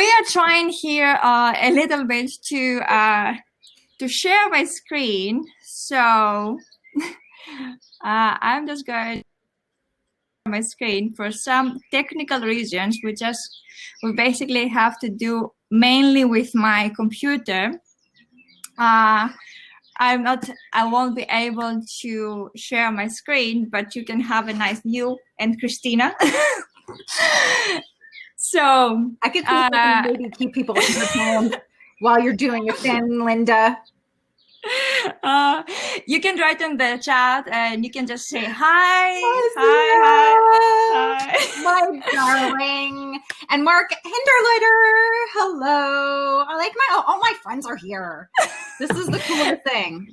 we are trying here a little bit to share my screen. So I'm just going to share my screen for some technical reasons. We basically have to do mainly with my computer. I won't be able to share my screen, but you can have a nice view. And Christina. So I could maybe keep people entertained while you're doing your thing, Linda. You can write in the chat and you can just say hi. Hi, my darling. And Mark Hinderleiter, hello. I like all my friends are here. This is the coolest thing.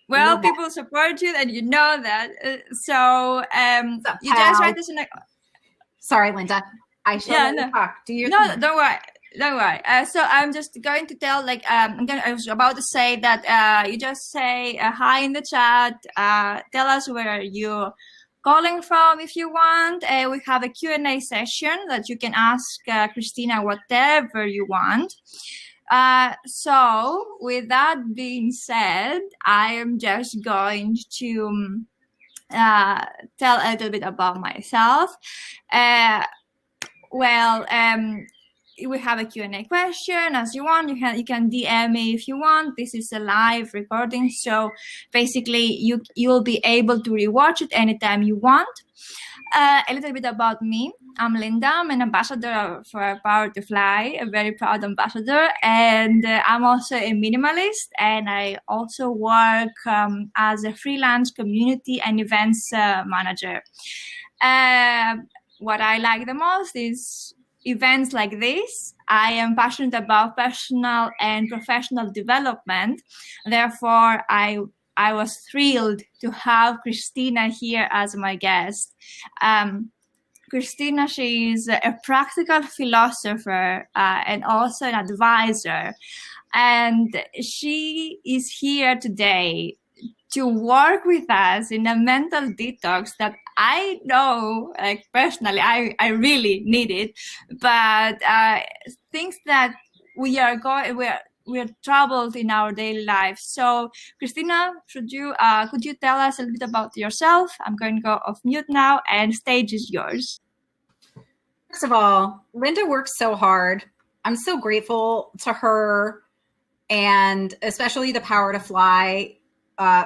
Well, people support you and you know that. So you just write this in a... Sorry, Linda. I should talk. Do you? No, don't worry. Don't worry. So I'm just going to tell, I was about to say that you just say hi in the chat. Tell us where you're calling from if you want. We have a Q&A session that you can ask Christina whatever you want. So with that being said, I am just going to tell a little bit about myself. We have a Q&A question as you want. You can DM me if you want. This is a live recording, so basically you'll be able to rewatch it anytime you want. A little bit about me. I'm Linda. I'm an ambassador for Power to Fly, a very proud ambassador, and I'm also a minimalist, and I also work as a freelance community and events manager. What I like the most is events like this. I am passionate about personal and professional development. Therefore, I was thrilled to have Christina here as my guest. Christina, she is a practical philosopher and also an advisor. And she is here today to work with us in a mental detox that I know, personally, I really need it, but things that we're troubled in our daily life. So, Christina, could you tell us a little bit about yourself? I'm going to go off mute now, and stage is yours. First of all, Linda works so hard. I'm so grateful to her, and especially the Power to Fly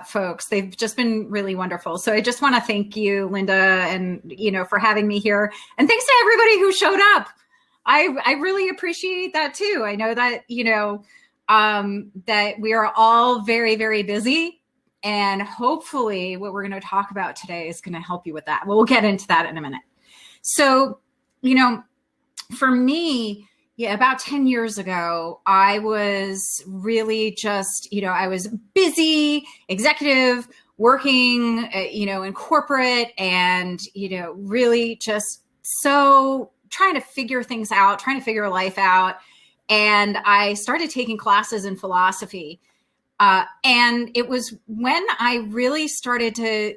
folks. They've just been really wonderful. So I just want to thank you, Linda, and for having me here. And thanks to everybody who showed up. I really appreciate that too. I know that that we are all very, very busy, and hopefully what we're going to talk about today is going to help you with that. We'll get into that in a minute. So, for me, about 10 years ago, I was really just, I was busy, executive, working, in corporate, and, really just so trying to figure things out, trying to figure life out. And I started taking classes in philosophy. And it was when I really started to,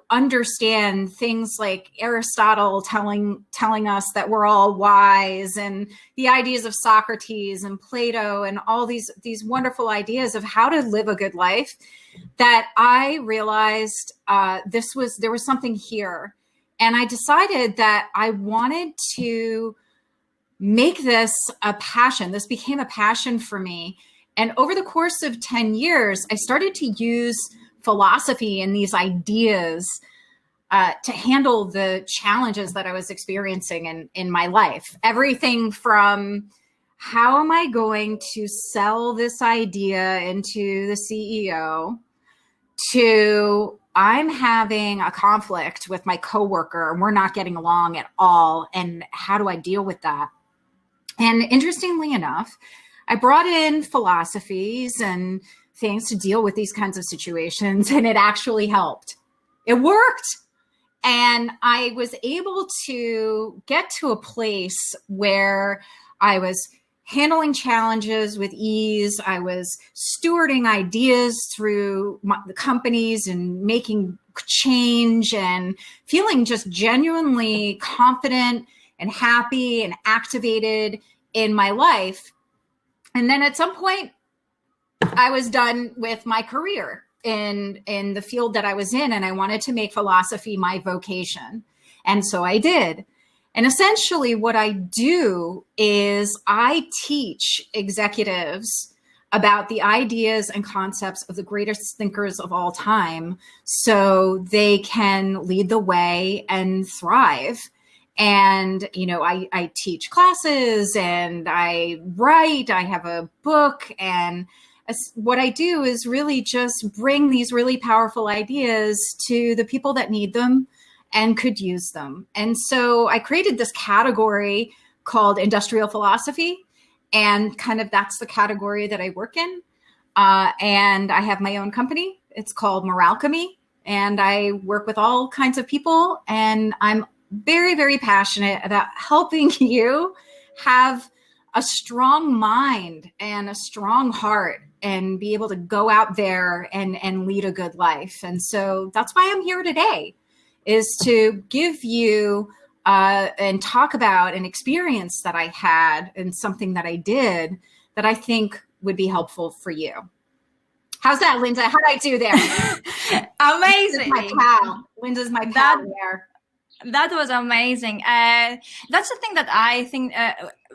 understand things like Aristotle telling us that we're all wise, and the ideas of Socrates and Plato and all these wonderful ideas of how to live a good life, that I realized there was something here. And I decided that I wanted to make this a passion. This became a passion for me. And over the course of 10 years, I started to use philosophy and these ideas to handle the challenges that I was experiencing in my life. Everything from how am I going to sell this idea into the CEO, to I'm having a conflict with my coworker and we're not getting along at all, and how do I deal with that? And interestingly enough, I brought in philosophies and things to deal with these kinds of situations, and it actually helped. It worked. And I was able to get to a place where I was handling challenges with ease. I was stewarding ideas through the companies and making change, and feeling just genuinely confident and happy and activated in my life. And then at some point, I was done with my career in the field that I was in, and I wanted to make philosophy my vocation. And so I did. And essentially what I do is I teach executives about the ideas and concepts of the greatest thinkers of all time so they can lead the way and thrive. And, you know, I teach classes and I write, I have a book, and what I do is really just bring these really powerful ideas to the people that need them and could use them. And so I created this category called industrial philosophy, and kind of that's the category that I work in. And I have my own company. It's called Moralchemy, and I work with all kinds of people, and I'm very, very passionate about helping you have a strong mind and a strong heart and be able to go out there and lead a good life. And so that's why I'm here today, is to give you and talk about an experience that I had and something that I did that I think would be helpful for you. How's that, Linda? How'd I do there? Amazing. Linda's my pal there. That was amazing. That's the thing that I think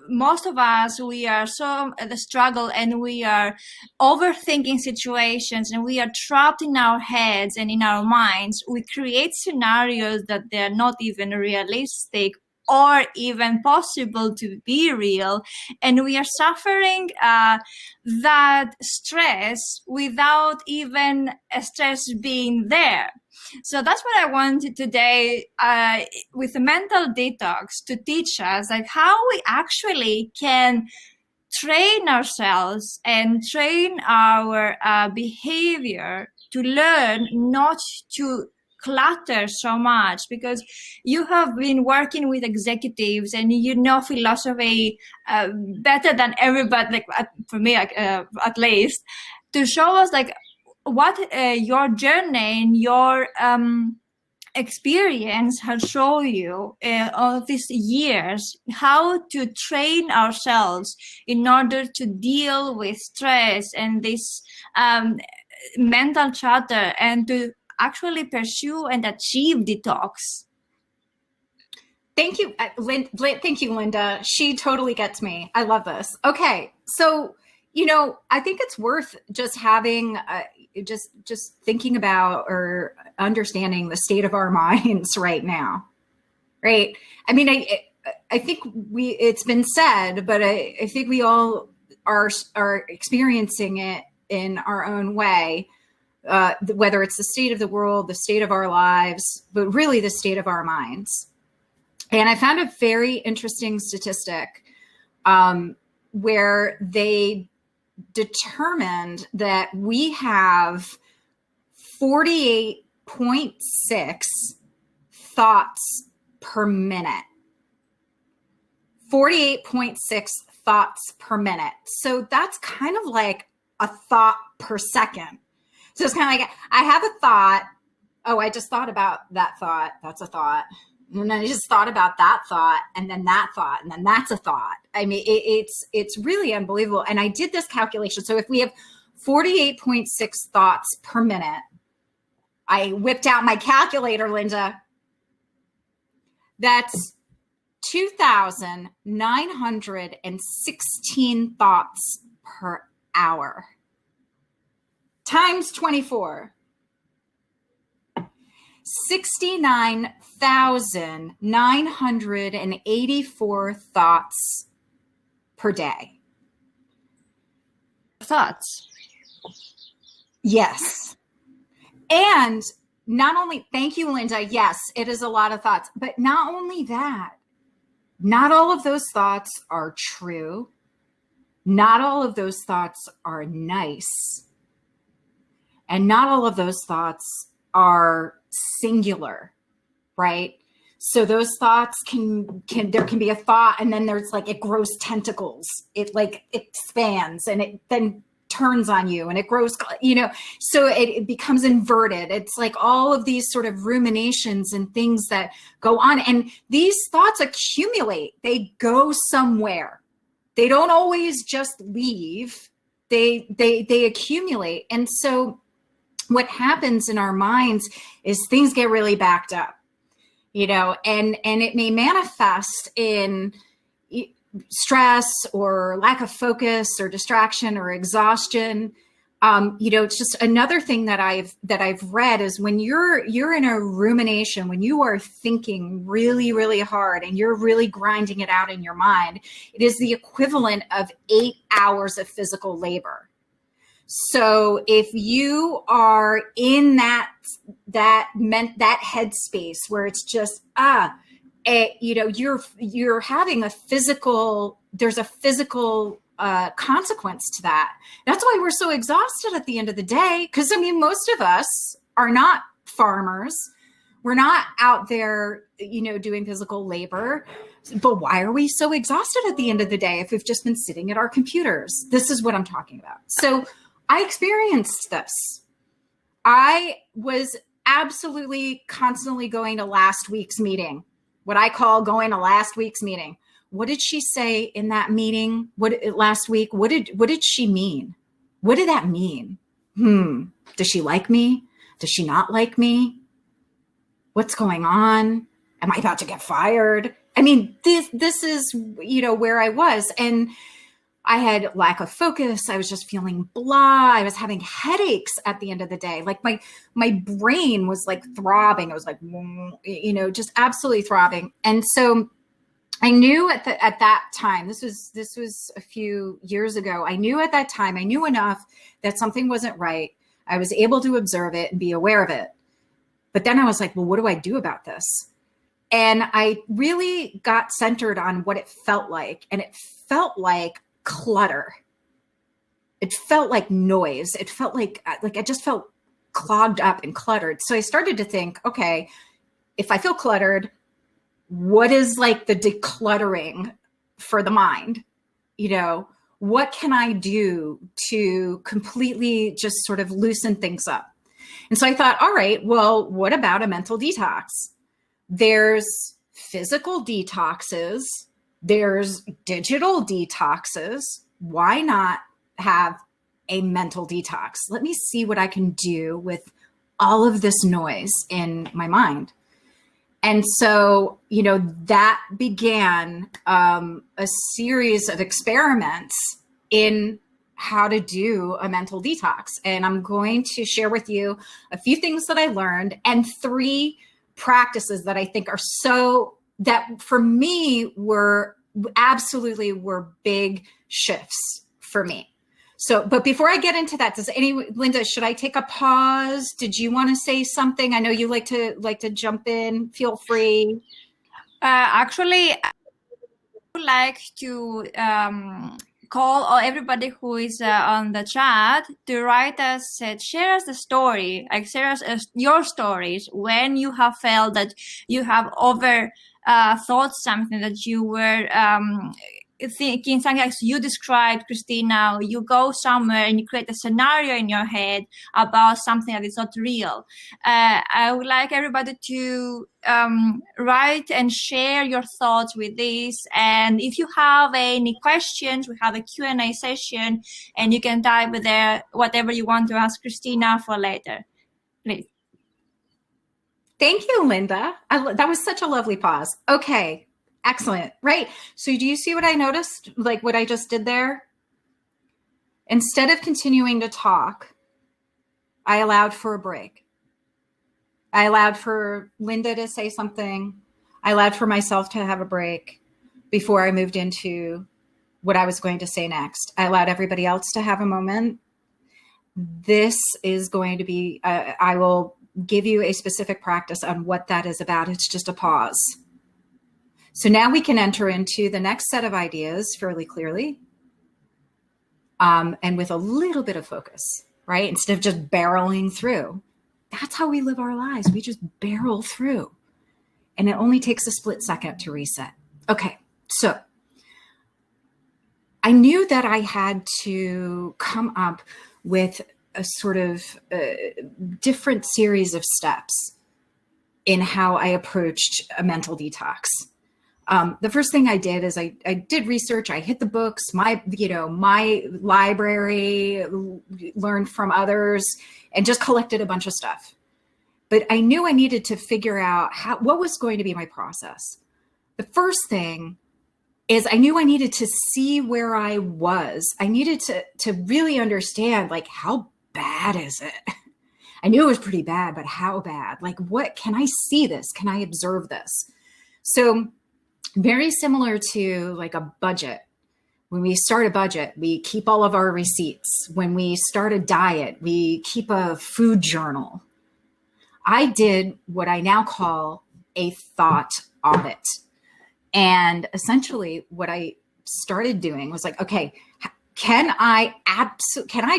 most of us, we are so the struggle, and we are overthinking situations, and we are trapped in our heads and in our minds. We create scenarios that they're not even realistic or even possible to be real. And we are suffering that stress without even a stress being there. So that's what I wanted today with the mental detox, to teach us like how we actually can train ourselves and train our behavior to learn not to clutter so much, because you have been working with executives and you know philosophy better than everybody, like for me, at least, to show us like what your journey and your experience has shown you all these years, how to train ourselves in order to deal with stress and this mental chatter, and to actually pursue and achieve detox. Thank you, thank you, Linda. She totally gets me. I love this. Okay, so you know, I think it's worth just having, just thinking about or understanding the state of our minds right now, right? I mean, I think it's been said, but I think we all are experiencing it in our own way, whether it's the state of the world, the state of our lives, but really the state of our minds. And I found a very interesting statistic where they determined that we have 48.6 thoughts per minute. 48.6 thoughts per minute. So that's kind of like a thought per second. So it's kind of like, I have a thought. Oh, I just thought about that thought. That's a thought. And then I just thought about that thought, and then that thought, and then that's a thought. I mean, it's really unbelievable. And I did this calculation. So if we have 48.6 thoughts per minute, I whipped out my calculator, Linda. That's 2,916 thoughts per hour times 24. 69,984 thoughts per day. Thoughts. Yes. And not only, thank you, Linda. Yes, it is a lot of thoughts, but not only that, not all of those thoughts are true. Not all of those thoughts are nice. And not all of those thoughts are singular, right? So those thoughts there can be a thought, and then there's like, it grows tentacles. It like expands, and it then turns on you and it grows, so it becomes inverted. It's like all of these sort of ruminations and things that go on. And these thoughts accumulate. They go somewhere. They don't always just leave. They accumulate. And so what happens in our minds is things get really backed up, and it may manifest in stress or lack of focus or distraction or exhaustion. It's just another thing that I've read is when you're in a rumination, when you are thinking really, really hard and you're really grinding it out in your mind, it is the equivalent of 8 hours of physical labor. So if you are in that headspace where it's just, you're having there's a physical consequence to that. That's why we're so exhausted at the end of the day. Because most of us are not farmers. We're not out there, doing physical labor. But why are we so exhausted at the end of the day if we've just been sitting at our computers? This is what I'm talking about. So I experienced this. I was absolutely constantly going to last week's meeting, what I call going to last week's meeting. What did she say in that meeting? Last week? What did she mean? What did that mean? Does she like me? Does she not like me? What's going on? Am I about to get fired? This is, where I was. And I had lack of focus. I was just feeling blah. I was having headaches at the end of the day. Like my brain was like throbbing. It was like, just absolutely throbbing. And so I knew at that time, this was a few years ago. I knew at that time, I knew enough that something wasn't right. I was able to observe it and be aware of it. But then I was like, well, what do I do about this? And I really got centered on what it felt like. And it felt like clutter. It felt like noise. It felt like I just felt clogged up and cluttered. So I started to think, okay, if I feel cluttered, what is like the decluttering for the mind? What can I do to completely just sort of loosen things up? And so I thought, all right, well, what about a mental detox? There's physical detoxes. There's digital detoxes. Why not have a mental detox? Let me see what I can do with all of this noise in my mind. And so, that began a series of experiments in how to do a mental detox. And I'm going to share with you a few things that I learned and 3 practices that I think are that for me were big shifts for me. So, but before I get into that, Linda, should I take a pause? Did you want to say something? I know you like to jump in. Feel free. Actually, I would like to call everybody who is on the chat to write us, share us the story, share us your stories when you have felt that you have thought something that you were thinking, something like you described, Christina. You go somewhere and you create a scenario in your head about something that is not real. I would like everybody to write and share your thoughts with this. And if you have any questions, we have a Q&A session, and you can type there whatever you want to ask Christina for later. Please. Thank you, Linda. That was such a lovely pause. Okay. Excellent. Right. So do you see what I noticed? Like what I just did there? Instead of continuing to talk, I allowed for a break. I allowed for Linda to say something. I allowed for myself to have a break before I moved into what I was going to say next. I allowed everybody else to have a moment. This is going to be, I will give you a specific practice on what that is about. It's just a pause. So now we can enter into the next set of ideas fairly clearly, and with a little bit of focus, right? Instead of just barreling through. That's how we live our lives. We just barrel through, and it only takes a split second to reset. Okay, so I knew that I had to come up with a sort of different series of steps in how I approached a mental detox. The first thing I did is I did research. I hit the books, my library, learned from others, and just collected a bunch of stuff. But I knew I needed to figure out what was going to be my process. The first thing is I knew I needed to see where I was. I needed to really understand, like, how bad is it? I knew it was pretty bad, but how bad? Like, what can I see this? Can I observe this? So very similar to like a budget. When we start a budget, we keep all of our receipts. When we start a diet, we keep a food journal. I did what I now call a thought audit. And essentially what I started doing was like, okay, can I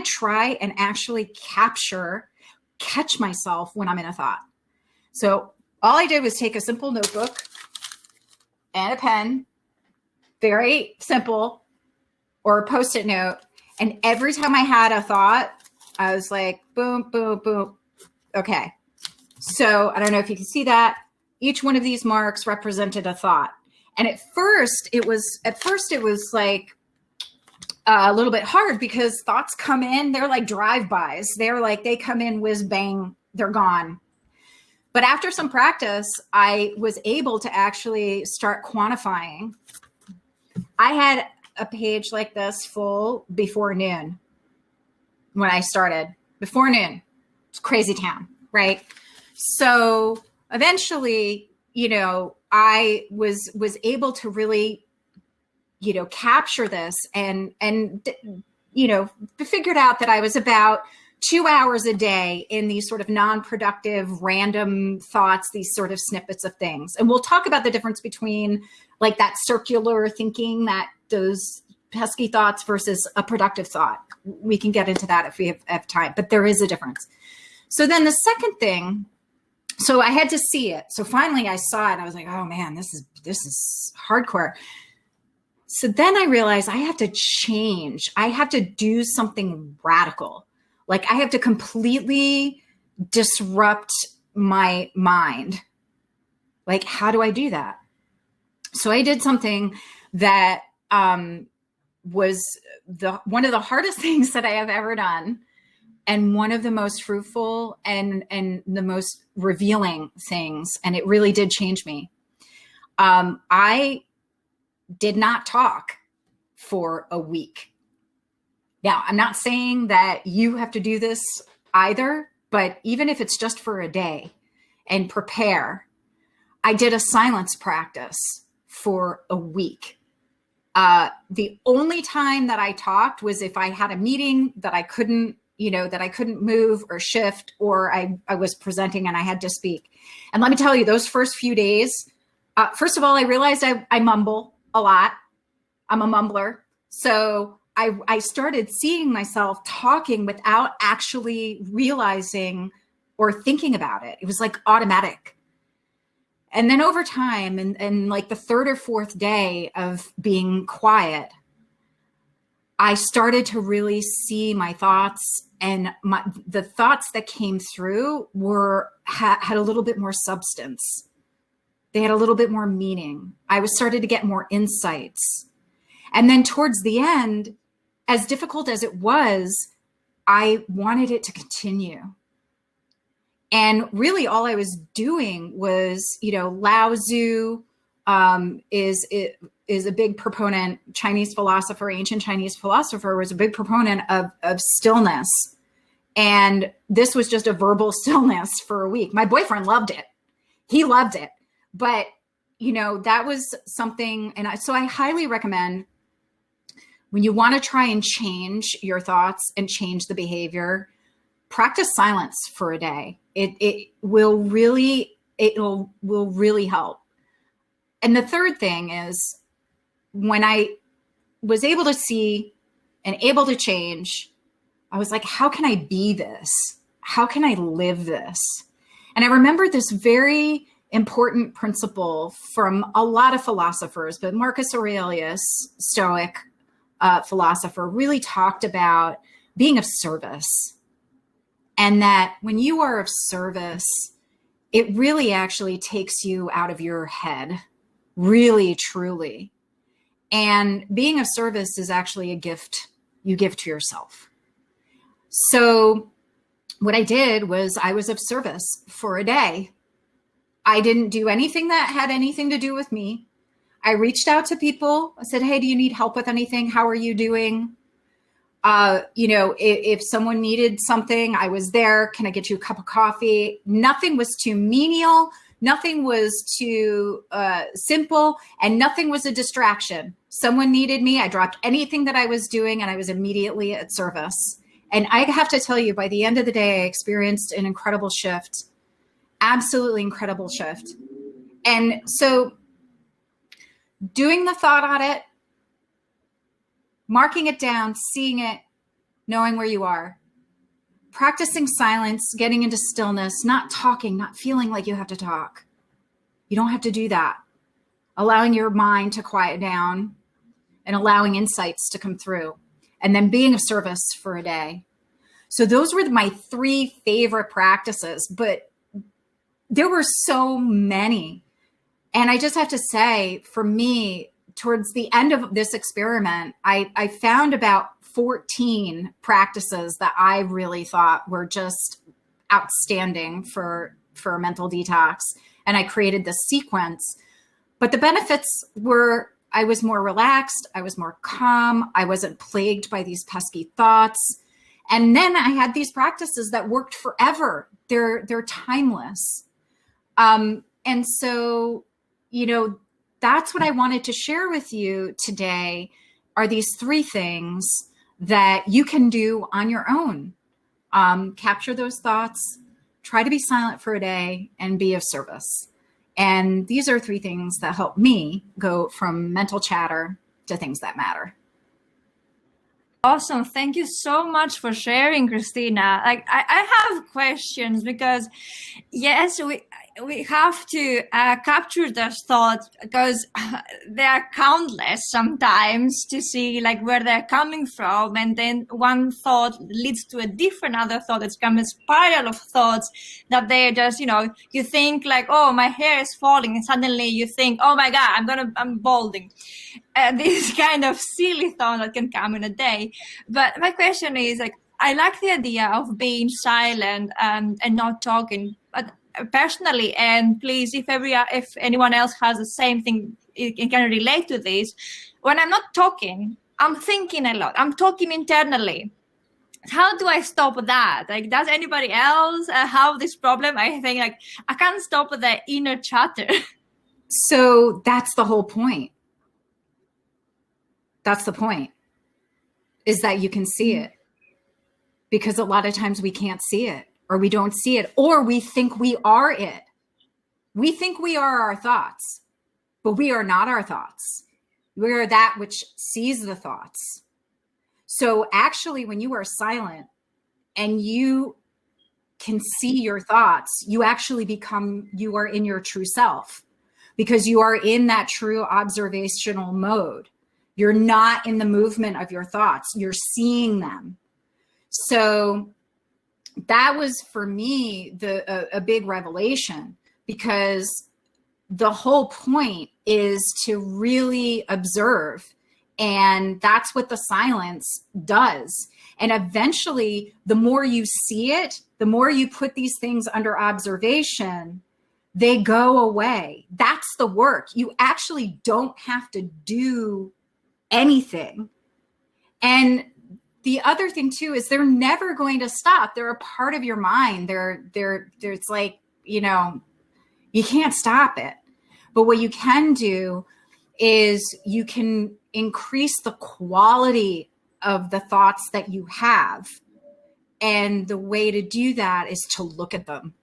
try and actually catch myself when I'm in a thought? So all I did was take a simple notebook and a pen, very simple, or a Post-it note. And every time I had a thought, I was like, boom, boom, boom. Okay. So I don't know if you can see that. Each one of these marks represented a thought. And at first it was like a little bit hard because thoughts come in, they're like drive-bys. They come in, whiz bang, they're gone. But after some practice, I was able to actually start quantifying. I had a page like this full before noon when I started. Before noon. It's crazy town, right? So eventually, I was able to really, capture this and figured out that I was about 2 hours a day in these sort of non-productive, random thoughts, these sort of snippets of things. And we'll talk about the difference between like that circular thinking, that those pesky thoughts versus a productive thought. We can get into that if we have time, but there is a difference. So then the second thing, so I had to see it. So finally I saw it and I was like, oh man, this is hardcore. So then I realized I have to change. I have to do something radical. Like I have to completely disrupt my mind. Like, how do I do that? So I did something that was one of the hardest things that I have ever done, and one of the most fruitful and the most revealing things. And it really did change me. I did not talk for a week. Now, I'm not saying that you have to do this either, but even if it's just for a day and prepare, I did a silence practice for a week. The only time that I talked was if I had a meeting that I couldn't move or shift, or I was presenting and I had to speak. And let me tell you, those first few days, first of all, I realized I mumble a lot. I'm a mumbler. So I started seeing myself talking without actually realizing or thinking about it. It was like automatic. And then over time, and like the third or fourth day of being quiet, I started to really see my thoughts, and the thoughts that came through had a little bit more substance. They had a little bit more meaning. I was started to get more insights. And then towards the end, as difficult as it was, I wanted it to continue. And really all I was doing was, Lao Tzu is a big proponent, ancient Chinese philosopher, was a big proponent of stillness. And this was just a verbal stillness for a week. My boyfriend loved it. He loved it. But, that was something, so I highly recommend, when you want to try and change your thoughts and change the behavior, practice silence for a day. It will really help. And the third thing is, when I was able to see and able to change, I was like, how can I be this? How can I live this? And I remember this very important principle from a lot of philosophers, but Marcus Aurelius, Stoic, philosopher, really talked about being of service. And that when you are of service, it really actually takes you out of your head, really, truly. And being of service is actually a gift you give to yourself. So what I did was I was of service for a day. I didn't do anything that had anything to do with me. I reached out to people. I said, hey, do you need help with anything? How are you doing? If someone needed something, I was there. Can I get you a cup of coffee? Nothing was too menial. Nothing was too simple, and nothing was a distraction. Someone needed me. I dropped anything that I was doing, and I was immediately at service. And I have to tell you, by the end of the day, I experienced an incredible shift, absolutely incredible shift. And so doing the thought audit, marking it down, seeing it, knowing where you are, practicing silence, getting into stillness, not talking, not feeling like you have to talk. You don't have to do that. Allowing your mind to quiet down and allowing insights to come through, and then being of service for a day. So those were my 3 favorite practices, but there were so many. And I just have to say, for me, towards the end of this experiment, I found about 14 practices that I really thought were just outstanding for a mental detox. And I created this sequence. But the benefits were, I was more relaxed, I was more calm, I wasn't plagued by these pesky thoughts. And then I had these practices that worked forever. They're timeless. And so, that's what I wanted to share with you today, are these 3 things that you can do on your own. Capture those thoughts, try to be silent for a day, and be of service. And these are 3 things that help me go from mental chatter to things that matter. Awesome. Thank you so much for sharing, Christina. Like, I have questions because, yes, we have to capture those thoughts because they are countless sometimes, to see like where they're coming from. And then one thought leads to a different other thought. It's become a spiral of thoughts that they just, you think like, oh, my hair is falling. And suddenly you think, oh my God, I'm balding. This kind of silly thought that can come in a day. But my question is, like, I like the idea of being silent and not talking. But personally, and please, if anyone else has the same thing, it can relate to this. When I'm not talking, I'm thinking a lot. I'm talking internally. How do I stop that? Like, does anybody else have this problem? I think like I can't stop the inner chatter. So that's the whole point. That's the point, is that you can see it, because a lot of times we can't see it, or we don't see it, or we think we are it. We think we are our thoughts, but we are not our thoughts. We are that which sees the thoughts. So actually, when you are silent and you can see your thoughts, you actually you are in your true self, because you are in that true observational mode. You're not in the movement of your thoughts. You're seeing them. So that was, for me, a big revelation, because the whole point is to really observe. And that's what the silence does. And eventually, the more you see it, the more you put these things under observation, they go away. That's the work. You actually don't have to do anything. And the other thing too is they're never going to stop. They're a part of your mind. It's like, you can't stop it. But what you can do is you can increase the quality of the thoughts that you have. And the way to do that is to look at them,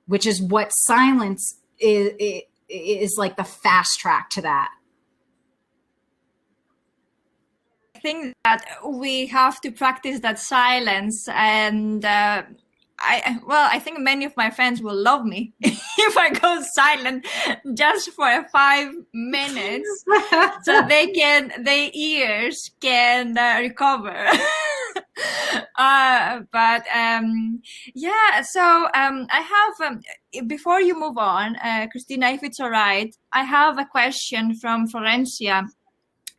which is what silence is like the fast track to that. Think that we have to practice that silence, and I think many of my friends will love me if I go silent just for 5 minutes, so their ears can recover. But yeah, so I have before you move on, Christina, if it's all right, I have a question from Florencia.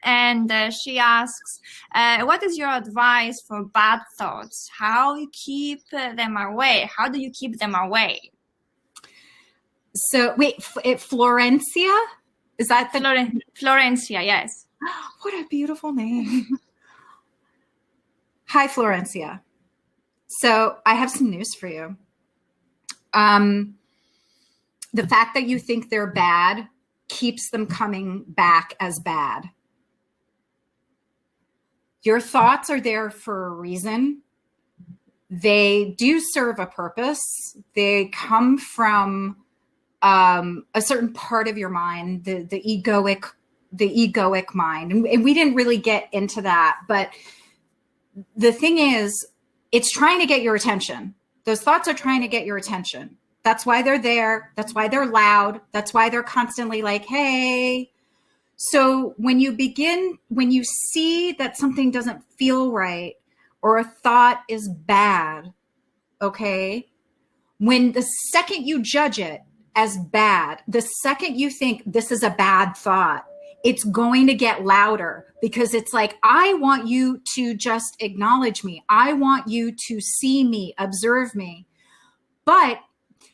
And she asks, what is your advice for bad thoughts? How you keep them away? How do you keep them away? So wait, Florencia? Is that the Florencia, yes. What a beautiful name. Hi, Florencia. So I have some news for you. The fact that you think they're bad keeps them coming back as bad. Your thoughts are there for a reason. They do serve a purpose. They come from a certain part of your mind, the egoic mind. And we didn't really get into that. But the thing is, it's trying to get your attention. Those thoughts are trying to get your attention. That's why they're there. That's why they're loud. That's why they're constantly like, hey. So when you see that something doesn't feel right or a thought is bad, okay, when the second you judge it as bad, the second you think this is a bad thought, it's going to get louder, because it's like, I want you to just acknowledge me. I want you to see me, observe me. But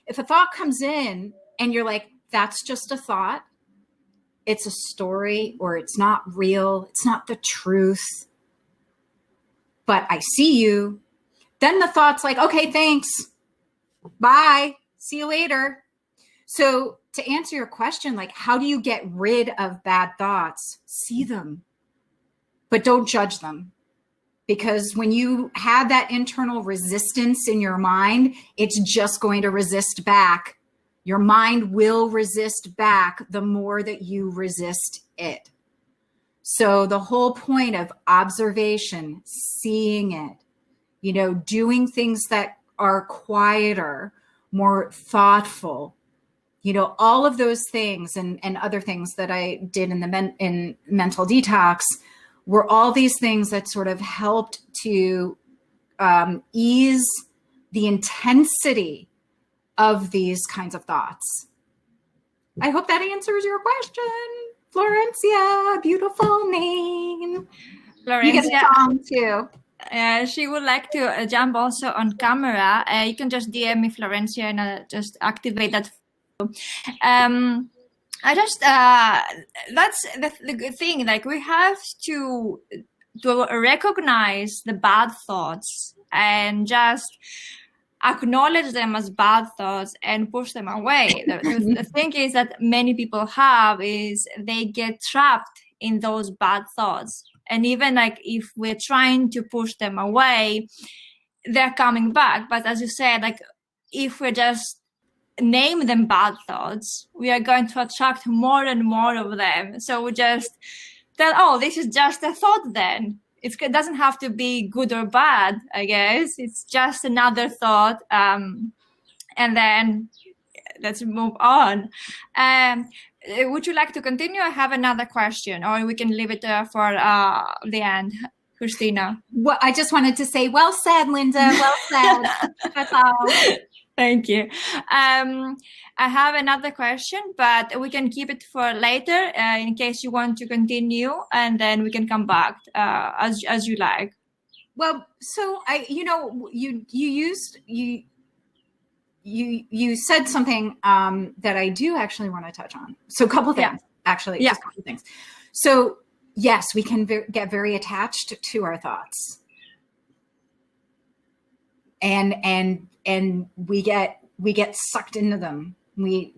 if a thought comes in and you're like, that's just a thought, it's a story, or it's not real, it's not the truth, but I see you, then the thought's like, okay, thanks, bye, see you later. So to answer your question, like, how do you get rid of bad thoughts? See them, but don't judge them. Because when you have that internal resistance in your mind, it's just going to resist back. Your mind will resist back the more that you resist it. So the whole point of observation, seeing it, doing things that are quieter, more thoughtful, all of those things and other things that I did in Mental Detox were all these things that sort of helped to ease the intensity of these kinds of thoughts. I hope that answers your question, Florencia. Beautiful name. Florencia, you get a song too. She would like to jump also on camera. You can just DM me, Florencia, and just activate that. I just that's the good thing. Like, we have to recognize the bad thoughts and just acknowledge them as bad thoughts and push them away. The thing is that many people have is they get trapped in those bad thoughts, and even like if we're trying to push them away, they're coming back. But as you said, like, if we just name them bad thoughts, we are going to attract more and more of them. So we just tell, oh, this is just a thought then. It doesn't have to be good or bad, I guess. It's just another thought. And then let's move on. Would you like to continue? I have another question, or we can leave it for the end. Christina. Well, I just wanted to say, well said, Linda. Well said. That's all. Thank you. I have another question, but we can keep it for later in case you want to continue, and then we can come back as you like. Well, so you said something that I do actually want to touch on. So a couple things, actually, just a couple things. So yes, we can get very attached to our thoughts, and we get sucked into them. We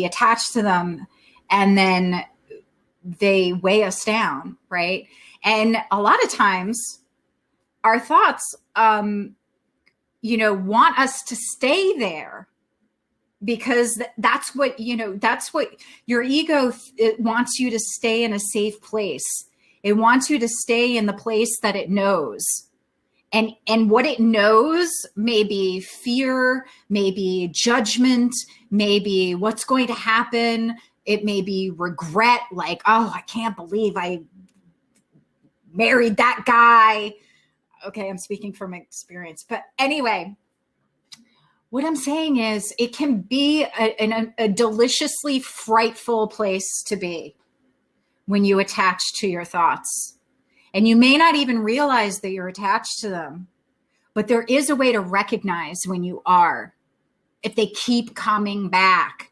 attach to them, and then they weigh us down, right? And a lot of times our thoughts, want us to stay there because that's what your ego, it wants you to stay in a safe place. It wants you to stay in the place that it knows. And what it knows may be fear, maybe judgment, maybe what's going to happen. It may be regret, like, oh, I can't believe I married that guy. Okay, I'm speaking from experience. But anyway, what I'm saying is it can be a deliciously frightful place to be when you attach to your thoughts. And you may not even realize that you're attached to them, but there is a way to recognize when you are, if they keep coming back.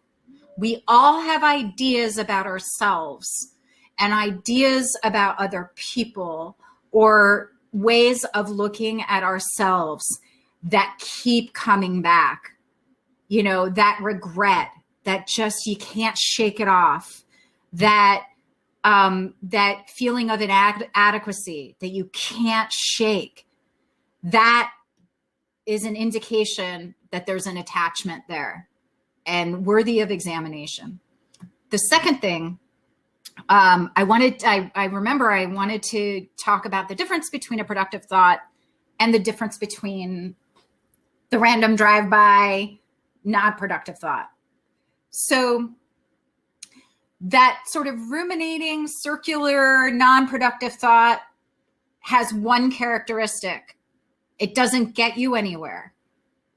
We all have ideas about ourselves and ideas about other people or ways of looking at ourselves that keep coming back. You know, that regret, that just you can't shake it off, that feeling of inadequacy that you can't shake. That is an indication that there's an attachment there and worthy of examination. The second thing, I remember I wanted to talk about the difference between a productive thought and the difference between the random drive-by, not productive thought. So that sort of ruminating, circular, non-productive thought has one characteristic. It doesn't get you anywhere.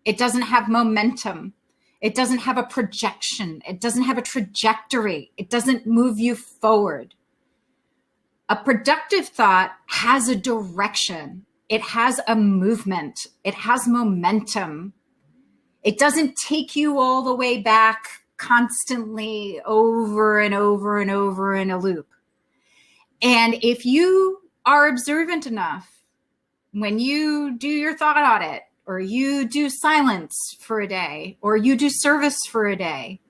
It doesn't have momentum. It doesn't have a projection. It doesn't have a trajectory. It doesn't move you forward. A productive thought has a direction. It has a movement. It has momentum. It doesn't take you all the way back constantly over and over and over in a loop. And if you are observant enough, when you do your thought audit, or you do silence for a day, or you do service for a day,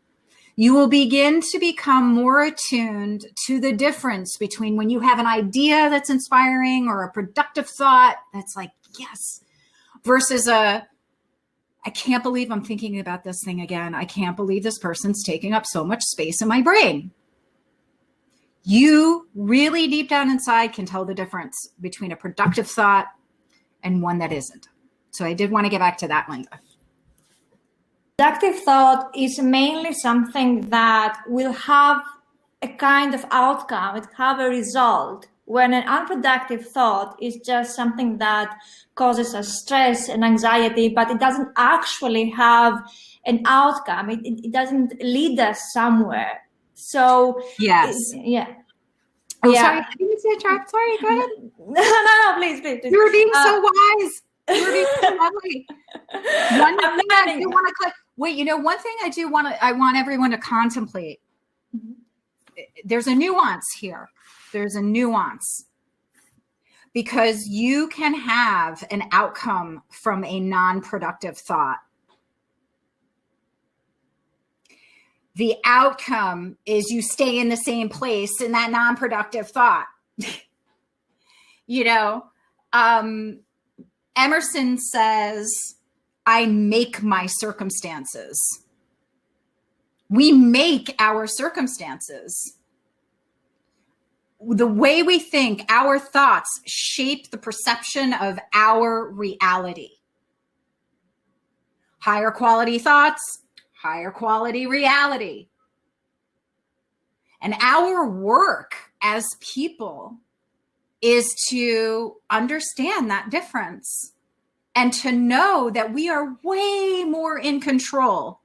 you will begin to become more attuned to the difference between when you have an idea that's inspiring or a productive thought that's like, yes, versus I can't believe I'm thinking about this thing again. I can't believe this person's taking up so much space in my brain. You really deep down inside can tell the difference between a productive thought and one that isn't. So I did want to get back to that, Linda. Productive thought is mainly something that will have a kind of outcome, it have a result, when an unproductive thought is just something that causes us stress and anxiety, but it doesn't actually have an outcome. It doesn't lead us somewhere. So yes, yeah. Oh, yeah. Sorry, I didn't say interrupt. Sorry, go ahead. No, please. You were being so wise. You were being so lovely. One thing I do want to click. Wait, one thing I want everyone to contemplate. Mm-hmm. There's a nuance here. There's a nuance. Because you can have an outcome from a non-productive thought. The outcome is you stay in the same place in that non-productive thought. Emerson says, I make my circumstances. We make our circumstances. The way we think, our thoughts shape the perception of our reality. Higher quality thoughts, higher quality reality. And our work as people is to understand that difference and to know that we are way more in control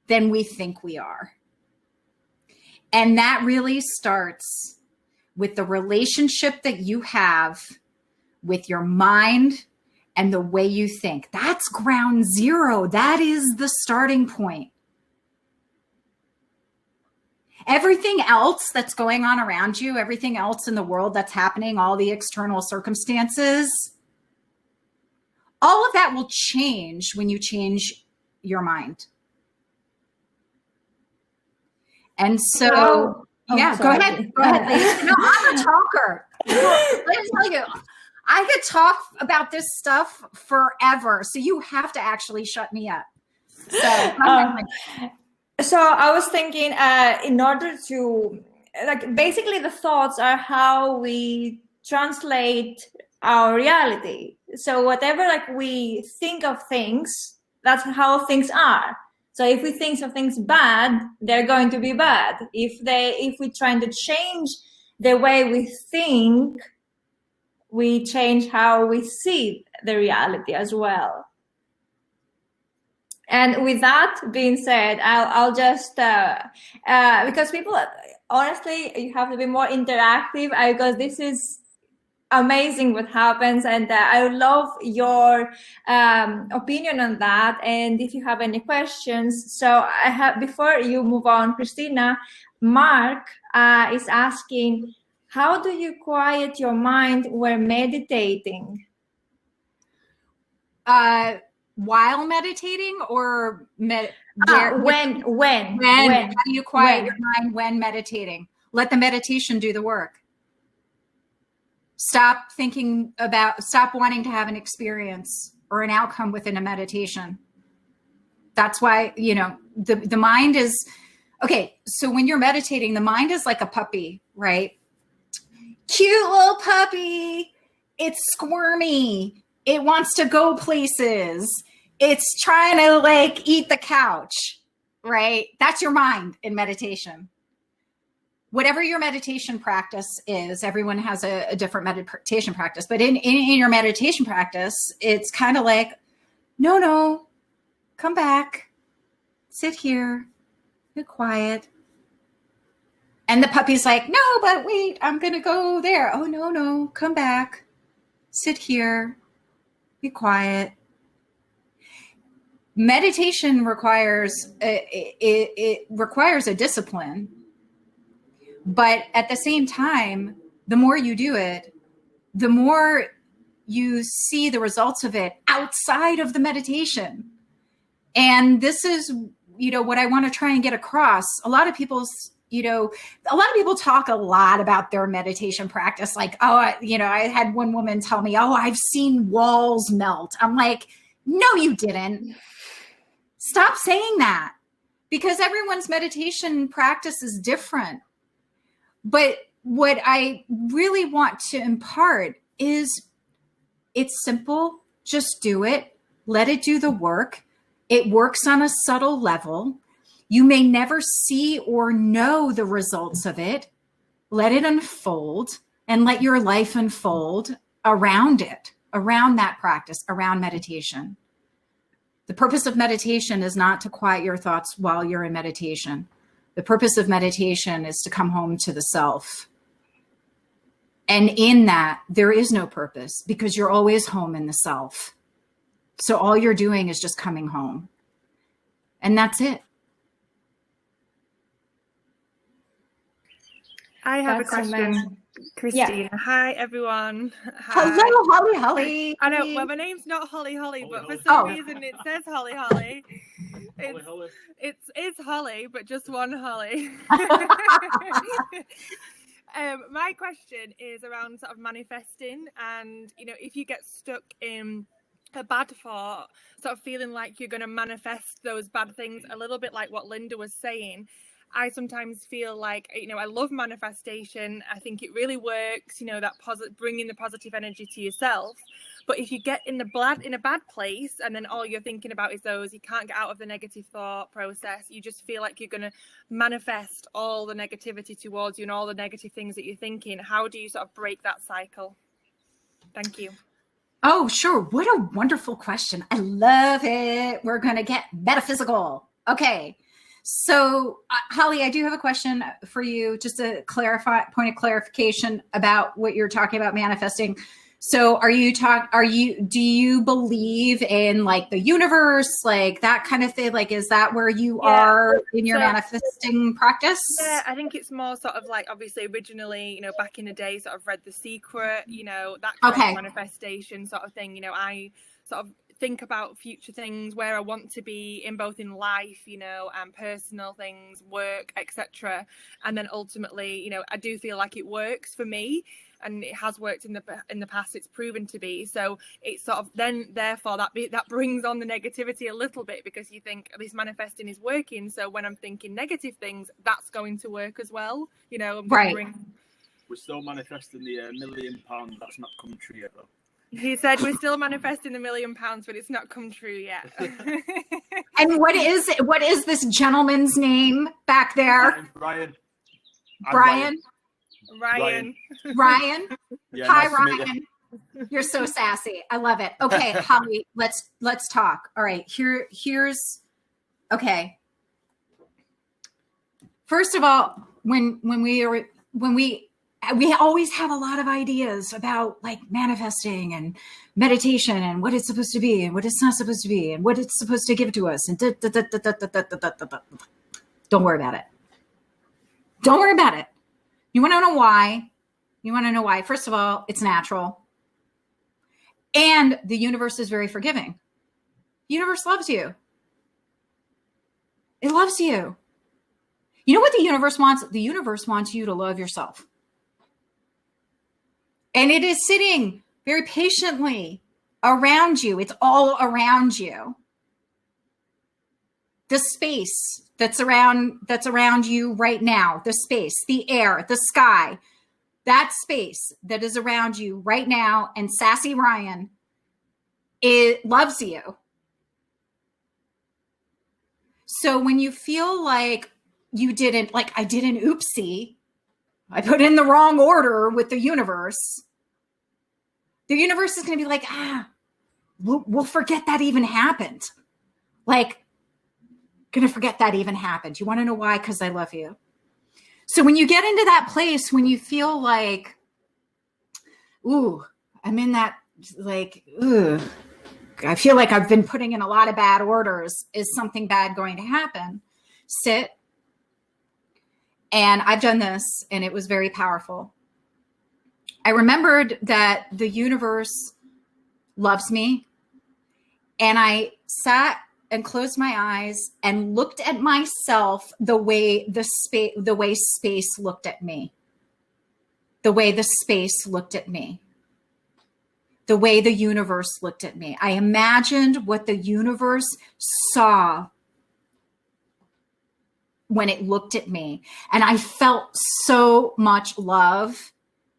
than we think we are. And that really starts with the relationship that you have with your mind and the way you think. That's ground zero. That is the starting point. Everything else that's going on around you, everything else in the world that's happening, all the external circumstances, all of that will change when you change your mind. And so, go ahead. Go ahead. No, I'm a talker. Let me tell you, I could talk about this stuff forever. So you have to actually shut me up. So I was thinking, in order to, basically the thoughts are how we translate our reality. So whatever like we think of things, that's how things are. So if we think of things bad, they're going to be bad. If we're trying to change the way we think, we change how we see the reality as well. And with that being said, I'll just because people, honestly, you have to be more interactive because this is amazing what happens, and I would love your opinion on that. And if you have any questions, so I have, before you move on, Christina, Mark is asking, how do you quiet your mind when meditating? While meditating, or when How do you quiet your mind when meditating? Let the meditation do the work. Stop wanting to have an experience or an outcome within a meditation. That's why, the mind is, okay, so when you're meditating, the mind is like a puppy, right? Cute little puppy. It's squirmy. It wants to go places. It's trying to like eat the couch, right? That's your mind in meditation. Whatever your meditation practice is, everyone has a different meditation practice, but in your meditation practice, it's kind of like, no, come back, sit here, be quiet. And the puppy's like, no, but wait, I'm going to go there. Oh, no, come back, sit here, be quiet. Meditation requires it requires a discipline. But at the same time, the more you do it, the more you see the results of it outside of the meditation. And this is, what I want to try and get across. A lot of people talk a lot about their meditation practice. Like, I had one woman tell me, I've seen walls melt. I'm like, no, you didn't. Stop saying that, because everyone's meditation practice is different. But what I really want to impart is it's simple. Just do it. Let it do the work. It works on a subtle level. You may never see or know the results of it. Let it unfold, and let your life unfold around it, around that practice, around meditation. The purpose of meditation is not to quiet your thoughts while you're in meditation. The purpose of meditation is to come home to the self. And in that, there is no purpose, because you're always home in the self. So all you're doing is just coming home. And that's it. I have a question, amazing. Christina. Yeah. Hi, everyone. Hi. Hello, Holly. I know, well, my name's not Holly, but for some reason it says Holly. It's Holly, but just one Holly. My question is around sort of manifesting, and if you get stuck in a bad thought, sort of feeling like you're going to manifest those bad things, a little bit like what Linda was saying. I sometimes feel like, I love manifestation. I think it really works, that bringing the positive energy to yourself. But if you get in a bad place, and then all you're thinking about is those, you can't get out of the negative thought process. You just feel like you're going to manifest all the negativity towards you and all the negative things that you're thinking. How do you sort of break that cycle? Thank you. Oh, sure. What a wonderful question. I love it. We're going to get metaphysical. Okay. So, Holly, I do have a question for you, just a point of clarification about what you're talking about manifesting. So do you believe in like the universe, like that kind of thing? Like, is that where you are in your manifesting practice? Yeah, I think it's more sort of like, obviously originally, back in the day, sort of read The Secret, that kind of manifestation sort of thing. I sort of think about future things, where I want to be in both in life, and personal things, work, etc. And then ultimately, I do feel like it works for me, and it has worked in the past. It's proven to be. So it's sort of then therefore that brings on the negativity a little bit, because you think this manifesting is working. So when I'm thinking negative things, that's going to work as well. Right. We're still manifesting the £1 million that's not come true yet, though. He said we're still manifesting £1 million, but it's not come true yet. And what is this gentleman's name back there? Ryan. Brian? Ryan. Ryan? Yeah, Hi, nice to meet Ryan. You're so sassy. I love it. Okay, Holly, let's talk. All right, here's okay. First of all, when we always have a lot of ideas about like manifesting and meditation and what it's supposed to be and what it's not supposed to be and what it's supposed to give to us and don't worry about it. Don't worry about it. You want to know why? You want to know why? First of all, it's natural. And the universe is very forgiving. The universe loves you. It loves you. You know what the universe wants? The universe wants you to love yourself. And it is sitting very patiently around you. It's all around you. The space that's around you right now, the space, the air, the sky, that space that is around you right now, and Sassy Ryan, it loves you. So when you feel like you didn't, like I did an oopsie, I put in the wrong order with the universe is going to be like, we'll forget that even happened. Like, going to forget that even happened. You want to know why? Because I love you. So when you get into that place, when you feel like, ooh, I'm in that, like, ooh, I feel like I've been putting in a lot of bad orders. Is something bad going to happen? Sit. And I've done this, and it was very powerful. I remembered that the universe loves me. And I sat and closed my eyes and looked at myself the way space looked at me. The way the space looked at me. The way the universe looked at me. I imagined what the universe saw when it looked at me. And I felt so much love.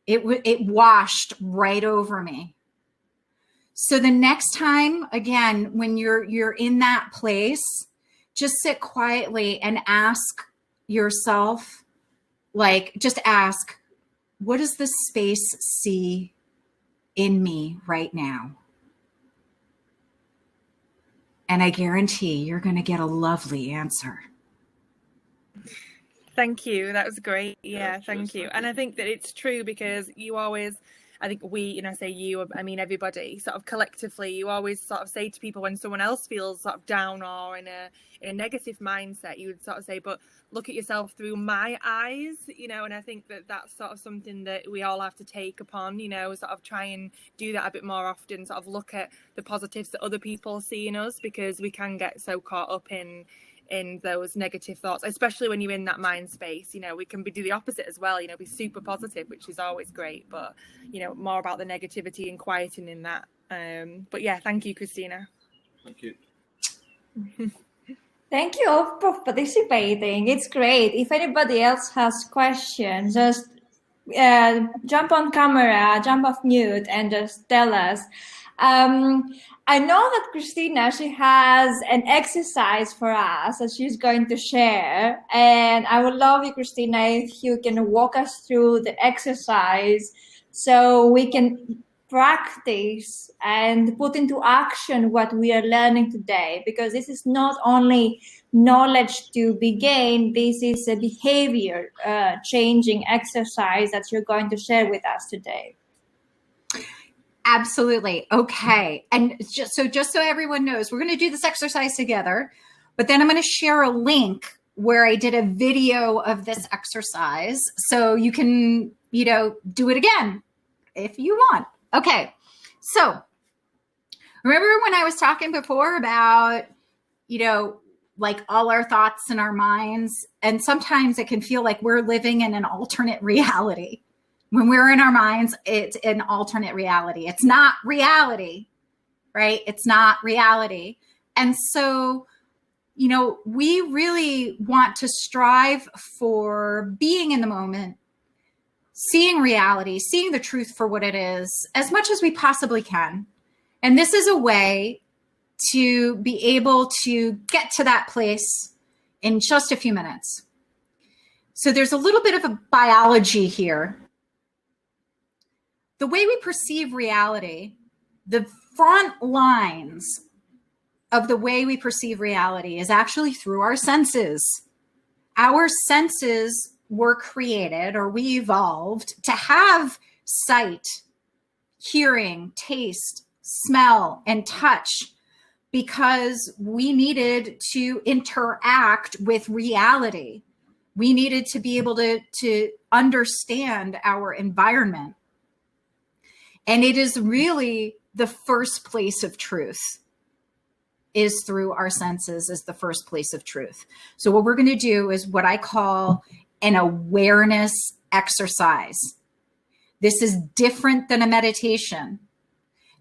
It washed right over me. So the next time, again, when you're in that place, just sit quietly and ask yourself, like, just ask, what does this space see in me right now? And I guarantee you're going to get a lovely answer. Thank you. That was great. Yeah, thank you. And I think that it's true because you always, I think we, I say you, I mean everybody, sort of collectively, you always sort of say to people when someone else feels sort of down or in a negative mindset, you would sort of say, but look at yourself through my eyes, and I think that that's sort of something that we all have to take upon, sort of try and do that a bit more often, sort of look at the positives that other people see in us, because we can get so caught up in those negative thoughts, especially when you're in that mind space. We can do the opposite as well, be super positive, which is always great, but more about the negativity and quietening that. But yeah, thank you, Christina. Thank you. Thank you all for participating. It's great. If anybody else has questions, just jump on camera, jump off mute, and just tell us. I know that Christina, she has an exercise for us that she's going to share. And I would love you, Christina, if you can walk us through the exercise so we can practice and put into action what we are learning today. Because this is not only knowledge to be gained, this is a behavior changing exercise that you're going to share with us today. Absolutely. Okay. And just so everyone knows, we're going to do this exercise together, but then I'm going to share a link where I did a video of this exercise so you can, do it again if you want. Okay. So remember when I was talking before about, like all our thoughts in our minds, and sometimes it can feel like we're living in an alternate reality. When we're in our minds, it's an alternate reality. It's not reality, right? It's not reality. And so, we really want to strive for being in the moment, seeing reality, seeing the truth for what it is as much as we possibly can. And this is a way to be able to get to that place in just a few minutes. So there's a little bit of a biology here. The way we perceive reality, the front lines of the way we perceive reality is actually through our senses. Our senses were created, or we evolved to have sight, hearing, taste, smell, and touch because we needed to interact with reality. We needed to be able to understand our environment. And it is really the first place of truth, is through our senses, is the first place of truth. So what we're going to do is what I call an awareness exercise. This is different than a meditation.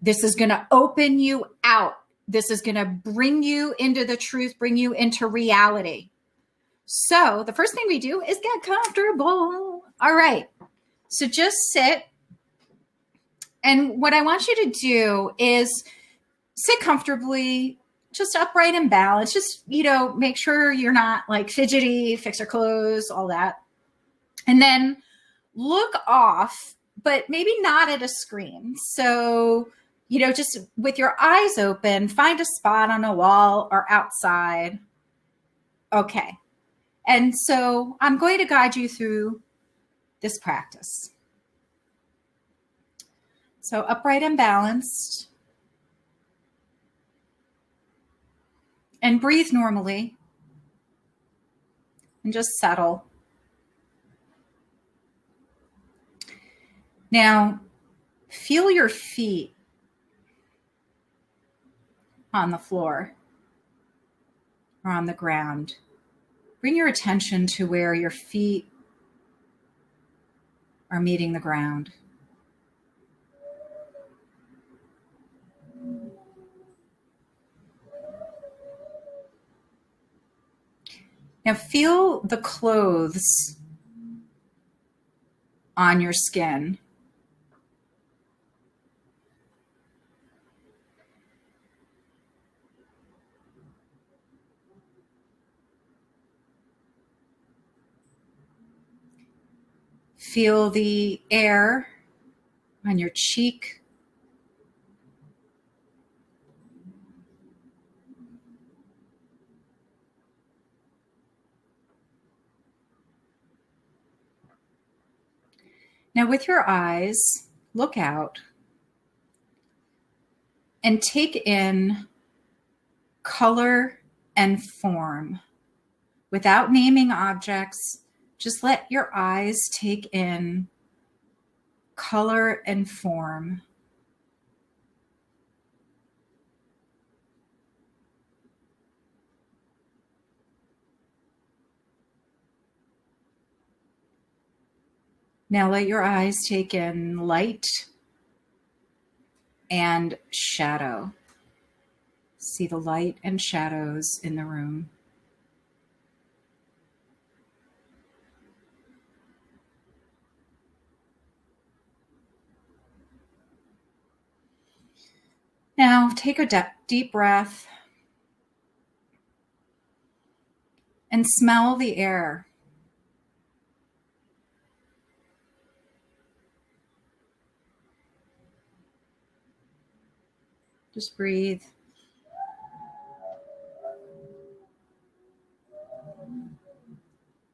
This is going to open you out. This is going to bring you into the truth, bring you into reality. So the first thing we do is get comfortable. All right. So just sit. And what I want you to do is sit comfortably, just upright and balanced. Just, make sure you're not like fidgety, fix your clothes, all that. And then look off, but maybe not at a screen. So, just with your eyes open, find a spot on a wall or outside. Okay. And so I'm going to guide you through this practice. So upright and balanced. And breathe normally. And just settle. Now, feel your feet on the floor or on the ground. Bring your attention to where your feet are meeting the ground. Now feel the clothes on your skin. Feel the air on your cheek. Now with your eyes, look out and take in color and form. Without naming objects, just let your eyes take in color and form. Now let your eyes take in light and shadow. See the light and shadows in the room. Now take a deep breath and smell the air. Just breathe.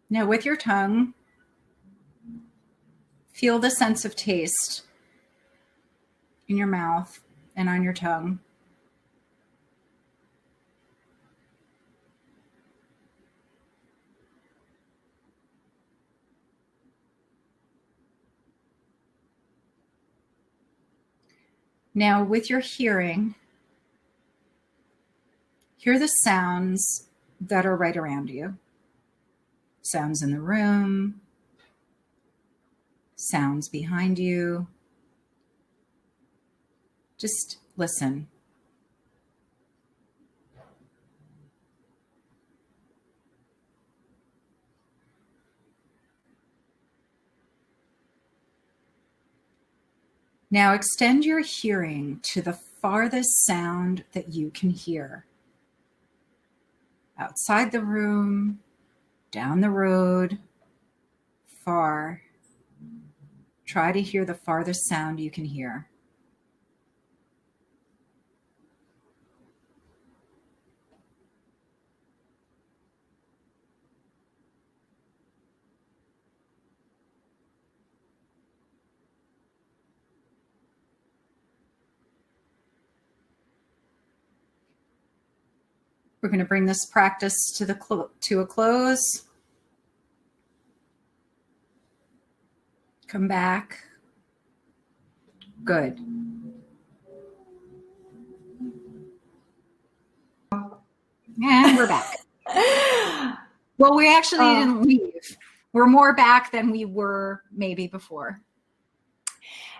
Now with your tongue, feel the sense of taste in your mouth and on your tongue. Now with your hearing, hear the sounds that are right around you. Sounds in the room, sounds behind you. Just listen. Now extend your hearing to the farthest sound that you can hear. Outside the room, down the road, far. Try to hear the farthest sound you can hear. We're going to bring this practice to a close. Come back. Good. And we're back. Well, we actually didn't leave. We're more back than we were maybe before.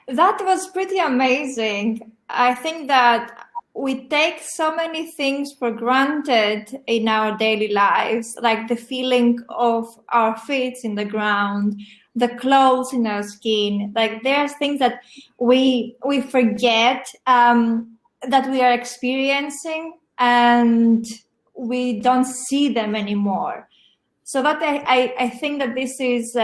That was pretty amazing. I think that we take so many things for granted in our daily lives, like the feeling of our feet in the ground, the clothes in our skin. Like there's things that we forget that we are experiencing, and we don't see them anymore. So that I think that this is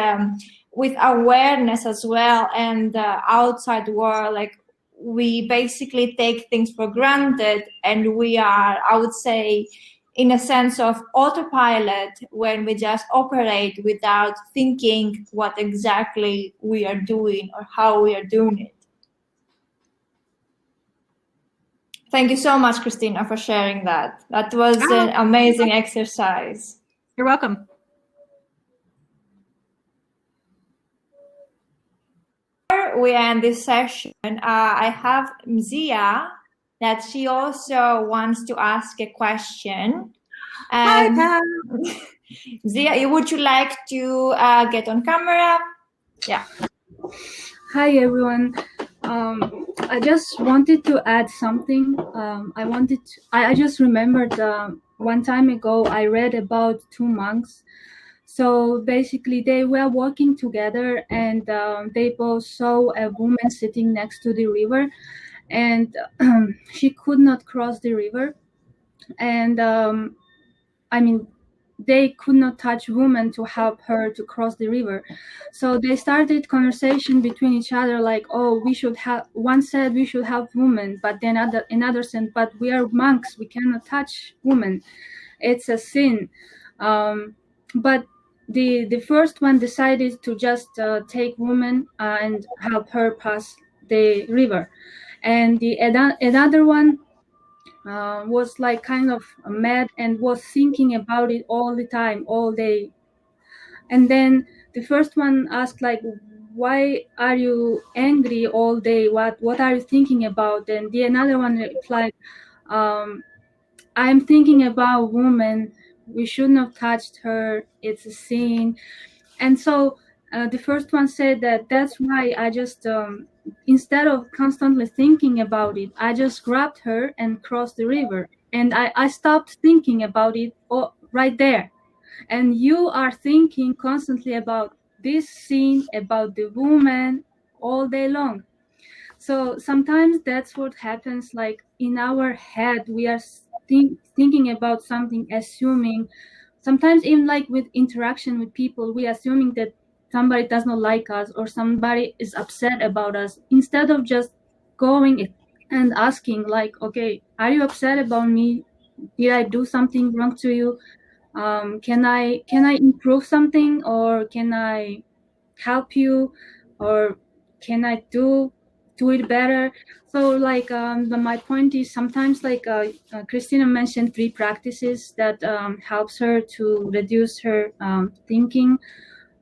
with awareness as well, and the outside world, like we basically take things for granted, and we are, I would say, in a sense of autopilot when we just operate without thinking what exactly we are doing or how we are doing it. Thank you so much, Christina, for sharing that. That was an amazing exercise. You're welcome. We end this session. I have Mzia that she also wants to ask a question. Hi, Pam. Mzia, would you like to get on camera? Yeah. Hi, everyone. I just wanted to add something. I just remembered one time ago I read about two monks. So basically, they were walking together, and they both saw a woman sitting next to the river, and she could not cross the river. And they could not touch woman to help her to cross the river. So they started conversation between each other, like, oh, we should have, one said we should help women, but then another said, but we are monks, we cannot touch women, it's a sin. But the first one decided to just take woman and help her pass the river, and the another one was like kind of mad and was thinking about it all the time, all day. And then the first one asked, like, why are you angry all day? What are you thinking about? And the another one replied, I'm thinking about woman. We shouldn't have touched her. It's a sin. And so the first one said that's why I just, instead of constantly thinking about it, I just grabbed her and crossed the river. And I stopped thinking about it right there. And you are thinking constantly about this scene, about the woman all day long. So sometimes that's what happens, like in our head, we are thinking about something, assuming, sometimes even like with interaction with people, we are assuming that somebody does not like us or somebody is upset about us, instead of just going and asking, like, okay, are you upset about me? Did I do something wrong to you? Can I improve something, or can I help you, or can I do it better? So like my point is, sometimes like Christina mentioned 3 practices that helps her to reduce her thinking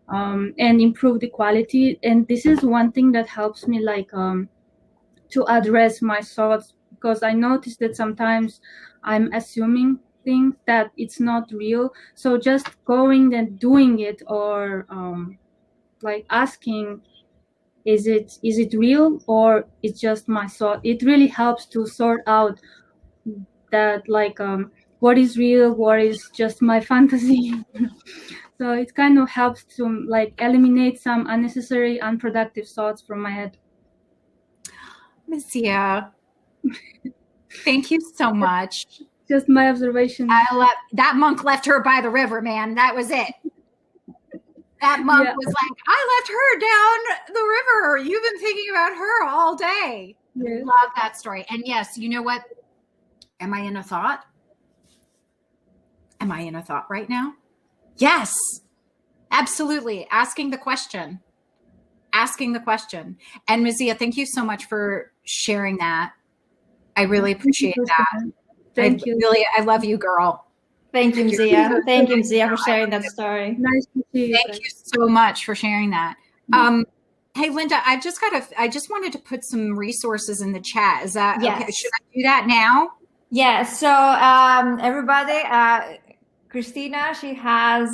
and improve the quality, and this is one thing that helps me like to address my thoughts, because I noticed that sometimes I'm assuming things that it's not real. So just going and doing it, or like asking, is it real, or it's just my thought? It really helps to sort out that, like what is real, what is just my fantasy. So it kind of helps to like eliminate some unnecessary, unproductive thoughts from my head. Messiah, thank you so much. Just my observation. That monk left her by the river, man. That was it. That monk was like, I left her down the river. You've been thinking about her all day. Yes. Love that story. And yes, you know what? Am I in a thought? Am I in a thought right now? Yes, absolutely. Asking the question. And Messiah, thank you so much for sharing that. I really appreciate that. Thank you. I love you, girl. Thank you, Messiah. Thank you, Messiah, for sharing that story. Nice to see you. Thank you so much for sharing that. Hey, Linda, I just wanted to put some resources in the chat. Is that okay? Should I do that now? Yeah. So everybody, Christina, she has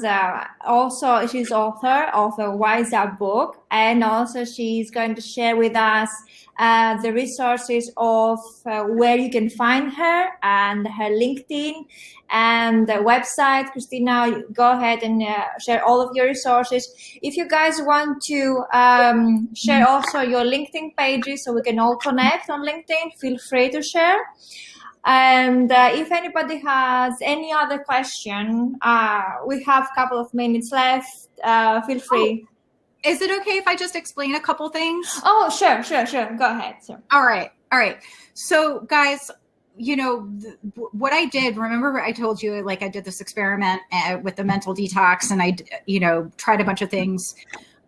she's author of a Wise Up book, and also she's going to share with us the resources of where you can find her and her LinkedIn and the website. Christina, go ahead and share all of your resources. If you guys want to share also your LinkedIn pages so we can all connect on LinkedIn, feel free to share. And if anybody has any other question, we have a couple of minutes left. Feel free. Is it okay if I just explain a couple things? Oh, sure. Go ahead. Sure. All right. So guys, you know, what I did, remember I told you, like, I did this experiment with the mental detox, and I, tried a bunch of things.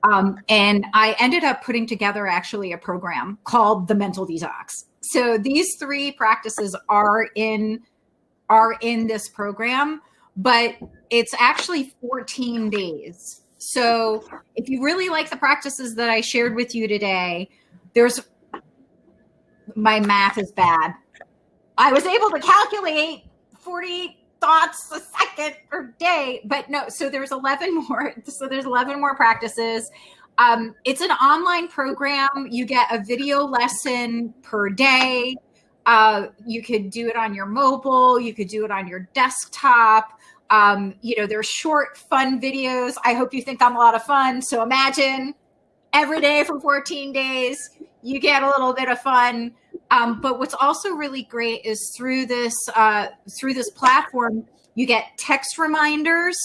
And I ended up putting together actually a program called the Mental Detox. So these 3 practices are in this program, but it's actually 14 days. So if you really like the practices that I shared with you today, my math is bad. I was able to calculate 40 thoughts a second per day, but no, so there's 11 more. So there's 11 more practices. It's an online program. You get a video lesson per day. You could do it on your mobile. You could do it on your desktop. There's short, fun videos. I hope you think I'm a lot of fun. So imagine every day for 14 days, you get a little bit of fun. But what's also really great is through this platform, you get text reminders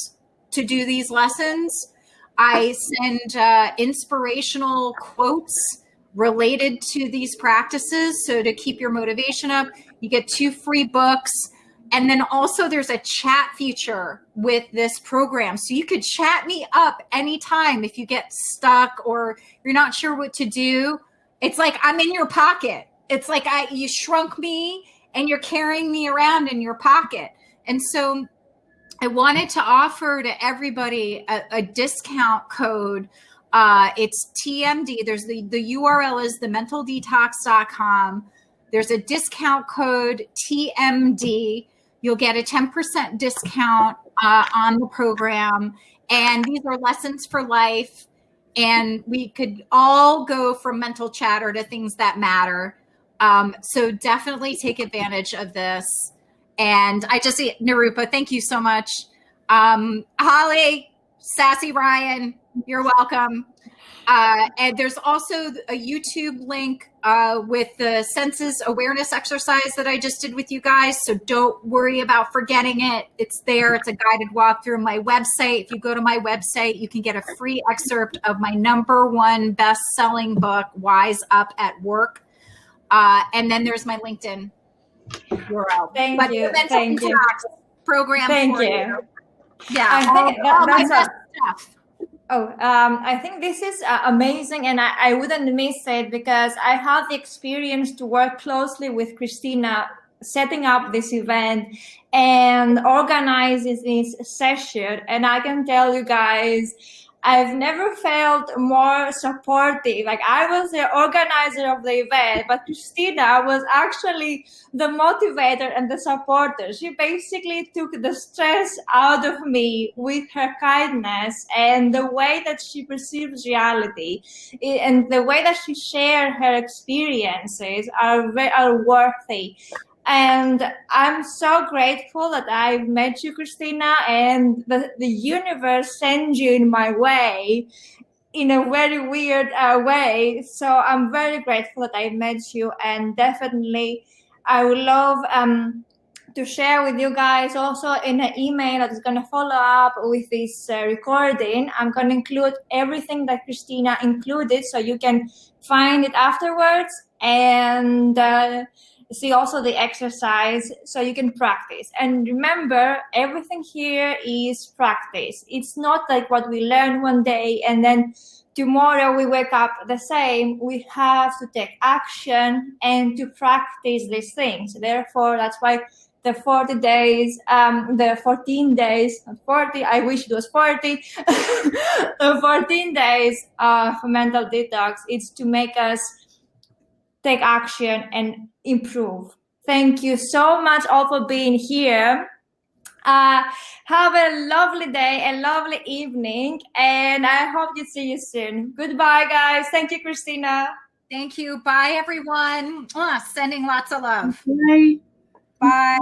to do these lessons. I send inspirational quotes related to these practices. So to keep your motivation up, you get 2 free books. And then also there's a chat feature with this program. So you could chat me up anytime if you get stuck or you're not sure what to do. It's like I'm in your pocket. It's like you shrunk me and you're carrying me around in your pocket. And so I wanted to offer to everybody a discount code. It's TMD. There's the URL is thementaldetox.com. There's a discount code TMD. You'll get a 10% discount on the program. And these are lessons for life. And we could all go from mental chatter to things that matter. So definitely take advantage of this. And I just see Nirupa, thank you so much. Holly, Sassy Ryan, you're welcome. And there's also a YouTube link with the senses awareness exercise that I just did with you guys. So don't worry about forgetting it. It's there. It's a guided walkthrough. My website, if you go to my website, you can get a free excerpt of my #1 best-selling book, Wise Up at Work. And then there's my LinkedIn URL. Thank you. Thank you. Program. Thank you. Yeah. I think that's stuff. I think this is amazing, and I wouldn't miss it because I had the experience to work closely with Christina setting up this event and organizing this session. And I can tell you guys, I've never felt more supportive. Like, I was the organizer of the event, but Christina was actually the motivator and the supporter. She basically took the stress out of me with her kindness and the way that she perceives reality, and the way that she shared her experiences are worthy. And I'm so grateful that I met you, Christina, and the universe sends you in my way in a very weird way. So I'm very grateful that I met you, and definitely I would love to share with you guys also in an email that is going to follow up with this recording. I'm going to include everything that Christina included, so you can find it afterwards, and see also the exercise so you can practice. And remember, everything here is practice. It's not like what we learn one day and then tomorrow we wake up the same. We have to take action and to practice these things. Therefore, that's why the 40 days, the 14 days, not 40, I wish it was 40, the 14 days of mental detox, it's to make us take action and improve. Thank you so much all for being here. Have a lovely day, a lovely evening, and I hope to see you soon. Goodbye, guys. Thank you, Christina. Thank you. Bye, everyone. Sending lots of love. Bye. Bye.